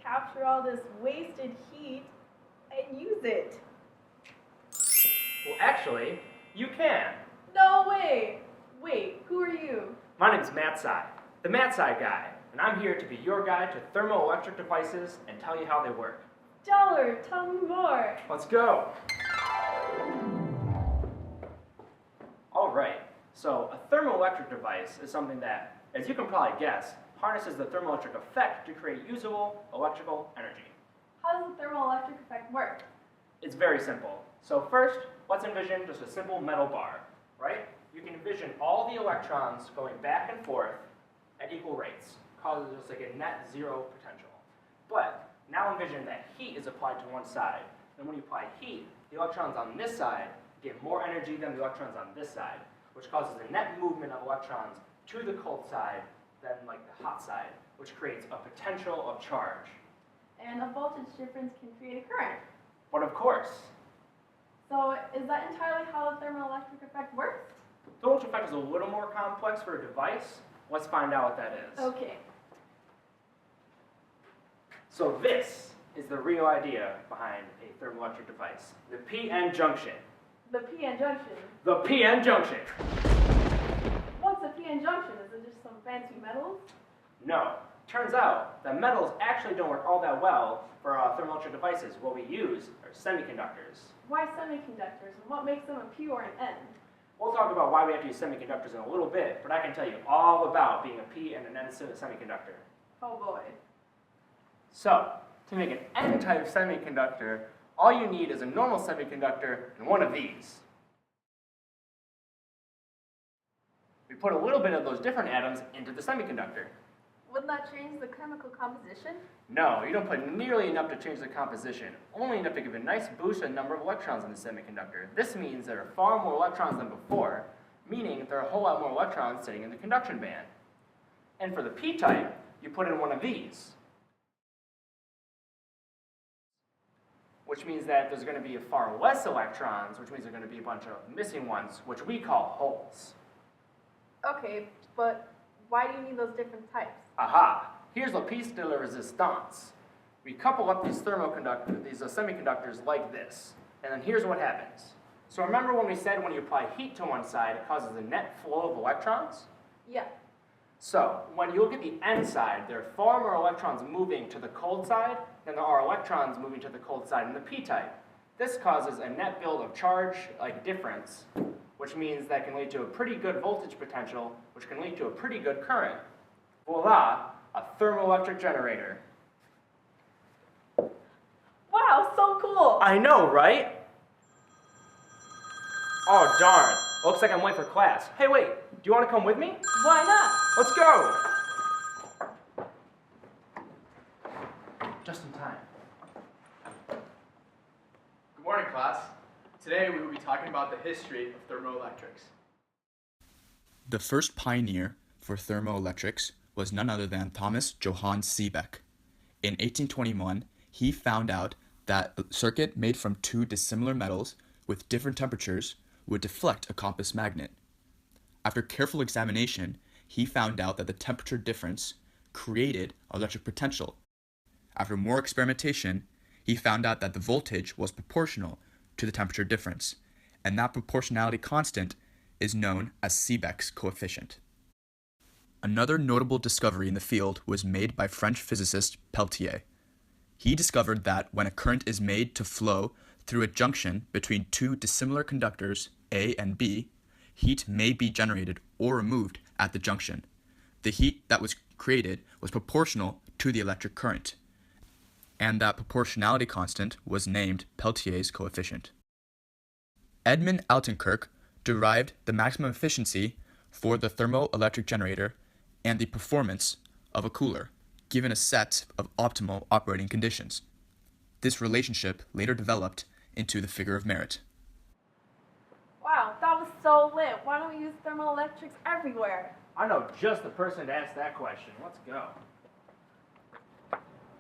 capture all this wasted heat and use it? Well, actually, you can. No way! Wait, who are you? My name's Matt Side, the Matt Side guy, and I'm here to be your guide to thermoelectric devices and tell you how they work. Dollar, tell me more. Let's go. All right, so a thermoelectric device is something that, as you can probably guess, harnesses the thermoelectric effect to create usable electrical energy. How does the thermoelectric effect work? It's very simple. So first, let's envision just a simple metal bar, right? You can envision all the electrons going back and forth at equal rates, causes just like a net zero potential. But now envision that heat is applied to one side. And when you apply heat, the electrons on this side get more energy than the electrons on this side, which causes a net movement of electrons to the cold side than like the hot side, which creates a potential of charge. And a voltage difference can create a current. But of course, So is that entirely how the thermoelectric effect works? the voltage effect is a little more complex for a device. Let's find out what that is. Okay. So this is the real idea behind a thermoelectric device. The PN junction. The PN junction. The PN junction. What's a PN junction? Is it just some fancy metals? No. Turns out that metals actually don't work all that well for thermoelectric devices. What we use are semiconductors. Why semiconductors, and what makes them a P or an N? We'll talk about why we have to use semiconductors in a little bit, but I can tell you all about being a P and an N semiconductor. Oh boy. So, to make an N-type semiconductor, all you need is a normal semiconductor and one of these. We put a little bit of those different atoms into the semiconductor. Wouldn't that change the chemical composition? No, you don't put nearly enough to change the composition, only enough to give a nice boost to the number of electrons in the semiconductor. This means there are far more electrons than before, meaning there are a whole lot more electrons sitting in the conduction band. And for the P-type, you put in one of these, which means that there's going to be far less electrons, which means there's going to be a bunch of missing ones, which we call holes. Okay, but why do you need those different types? Aha! Here's la piece de la resistance. We couple up these semiconductors like this, and then here's what happens. So remember when we said when you apply heat to one side, it causes a net flow of electrons? Yeah. So when you look at the N side, there are far more electrons moving to the cold side than there are electrons moving to the cold side in the P-type. This causes a net build of charge, like difference, which means that can lead to a pretty good voltage potential, which can lead to a pretty good current. Voila, a thermoelectric generator. Wow, so cool! I know, right? Oh, darn. Looks like I'm late for class. Hey, wait, do you want to come with me? Why not? Let's go! Just in time. Good morning, class. Today we will be talking about the history of thermoelectrics. The first pioneer for thermoelectrics was none other than Thomas Johann Seebeck. In 1821, he found out that a circuit made from two dissimilar metals with different temperatures would deflect a compass magnet. After careful examination, he found out that the temperature difference created electric potential. After more experimentation, he found out that the voltage was proportional to the temperature difference, and that proportionality constant is known as Seebeck's coefficient. Another notable discovery in the field was made by French physicist Peltier. He discovered that when a current is made to flow through a junction between two dissimilar conductors, A and B, heat may be generated or removed at the junction. The heat that was created was proportional to the electric current, and that proportionality constant was named Peltier's coefficient. Edmund Altenkirk derived the maximum efficiency for the thermoelectric generator and the performance of a cooler, given a set of optimal operating conditions. This relationship later developed into the figure of merit. Wow, that was so lit. Why don't we use thermoelectrics everywhere? I know just the person to ask that question. Let's go.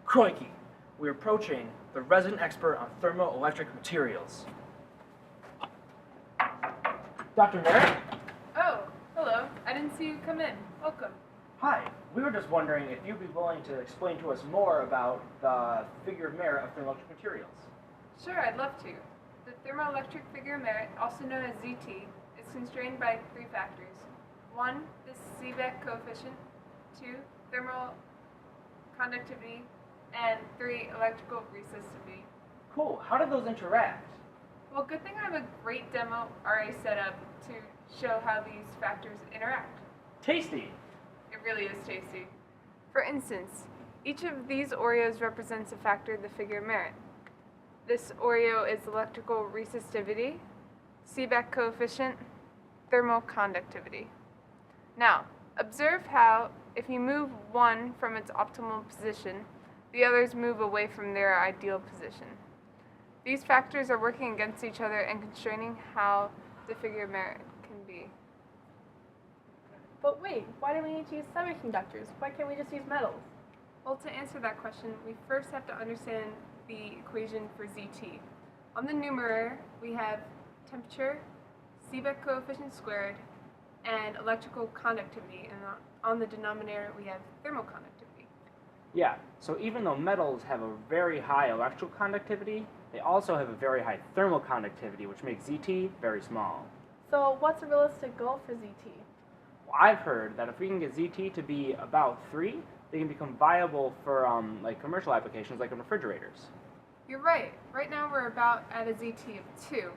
Crikey, we're approaching the resident expert on thermoelectric materials. Dr. Merritt? Oh, hello. I didn't see you come in. Welcome. Hi, we were just wondering if you'd be willing to explain to us more about the figure of merit of thermoelectric materials. Sure, I'd love to. The thermoelectric figure of merit, also known as ZT, is constrained by three factors. 1, the Seebeck coefficient, 2, thermal conductivity, and 3, electrical resistivity. Cool, how did those interact? Well, good thing I have a great demo already set up to show how these factors interact. Tasty! It really is tasty. For instance, each of these Oreos represents a factor of the figure of merit. This Oreo is electrical resistivity, Seebeck coefficient, thermal conductivity. Now, observe how, if you move one from its optimal position, the others move away from their ideal position. These factors are working against each other and constraining how the figure of merit can be. But wait, why do we need to use semiconductors? Why can't we just use metals? Well, to answer that question, we first have to understand the equation for ZT. On the numerator, we have temperature, Seebeck coefficient squared, and electrical conductivity, and on the denominator, we have thermal conductivity. Yeah, so even though metals have a very high electrical conductivity, they also have a very high thermal conductivity, which makes ZT very small. So what's a realistic goal for ZT? Well, I've heard that if we can get ZT to be about 3, they can become viable for like commercial applications like in refrigerators. You're right. Right now we're about at a ZT of 2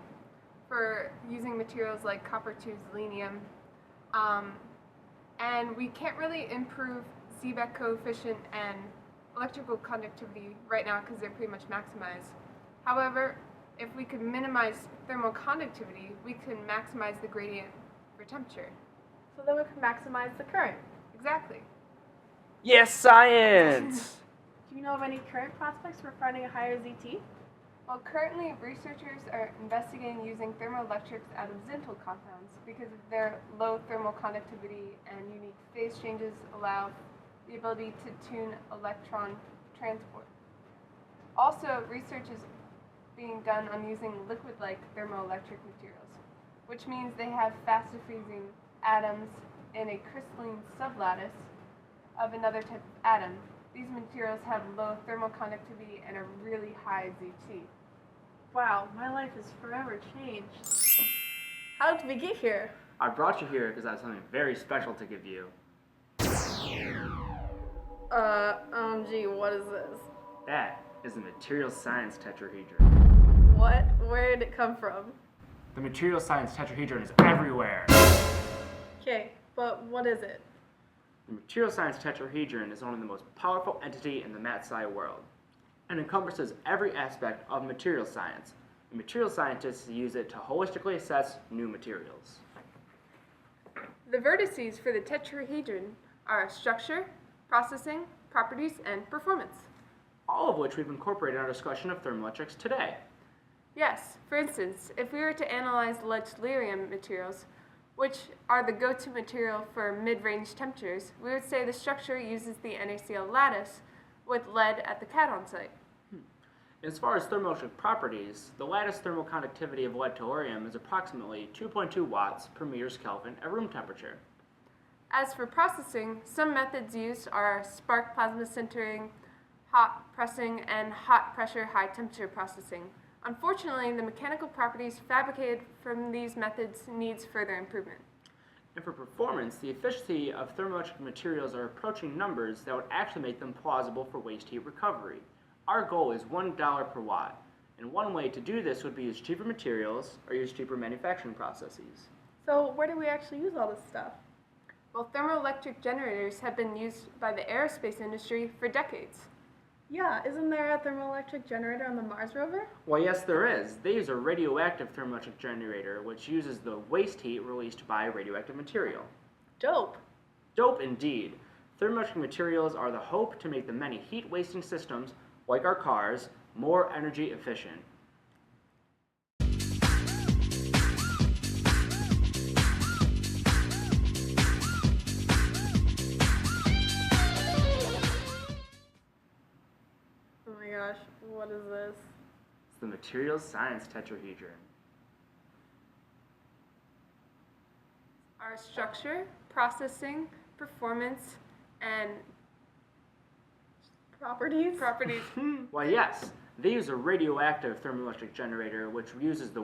for using materials like copper to selenium. And we can't really improve Seebeck coefficient and electrical conductivity right now because they're pretty much maximized. However, if we could minimize thermal conductivity, we can maximize the gradient for temperature. So then we can maximize the current. Exactly. Yes, science! Do you know of any current prospects for finding a higher ZT? Well, currently researchers are investigating using thermoelectrics out of Zintal compounds because of their low thermal conductivity and unique phase changes allow the ability to tune electron transport. Also, research is being done on using liquid-like thermoelectric materials, which means they have fast diffusing atoms in a crystalline sublattice of another type of atom. These materials have low thermal conductivity and a really high ZT. Wow, my life is forever changed. How did we get here? I brought you here because I have something very special to give you. Gee, what is this? That is the material science tetrahedron. What? Where did it come from? The material science tetrahedron is everywhere. Okay, but what is it? The material science tetrahedron is one of the most powerful entity in the mat sci world and encompasses every aspect of material science. The material scientists use it to holistically assess new materials. The vertices for the tetrahedron are structure, processing, properties, and performance. All of which we've incorporated in our discussion of thermoelectrics today. Yes, for instance, if we were to analyze lead tellurium materials, which are the go-to material for mid-range temperatures, we would say the structure uses the NaCl lattice with lead at the cation site. As far as thermoelectric properties, the lattice thermal conductivity of lead tellurium is approximately 2.2 watts per meters Kelvin at room temperature. As for processing, some methods used are spark plasma sintering, hot pressing, and hot pressure high temperature processing. Unfortunately, the mechanical properties fabricated from these methods needs further improvement. And for performance, the efficiency of thermoelectric materials are approaching numbers that would actually make them plausible for waste heat recovery. Our goal is $1 per watt, and one way to do this would be use cheaper materials or use cheaper manufacturing processes. So where do we actually use all this stuff? Well, thermoelectric generators have been used by the aerospace industry for decades. Yeah, isn't there a thermoelectric generator on the Mars rover? Well, yes, there is. They use a radioactive thermoelectric generator, which uses the waste heat released by radioactive material. Dope. Dope indeed. Thermoelectric materials are the hope to make the many heat-wasting systems, like our cars, more energy efficient. Oh my gosh, what is this? It's the materials science tetrahedron. Our structure, processing, performance, and Properties? properties. Well, yes, they use a radioactive thermoelectric generator, which uses the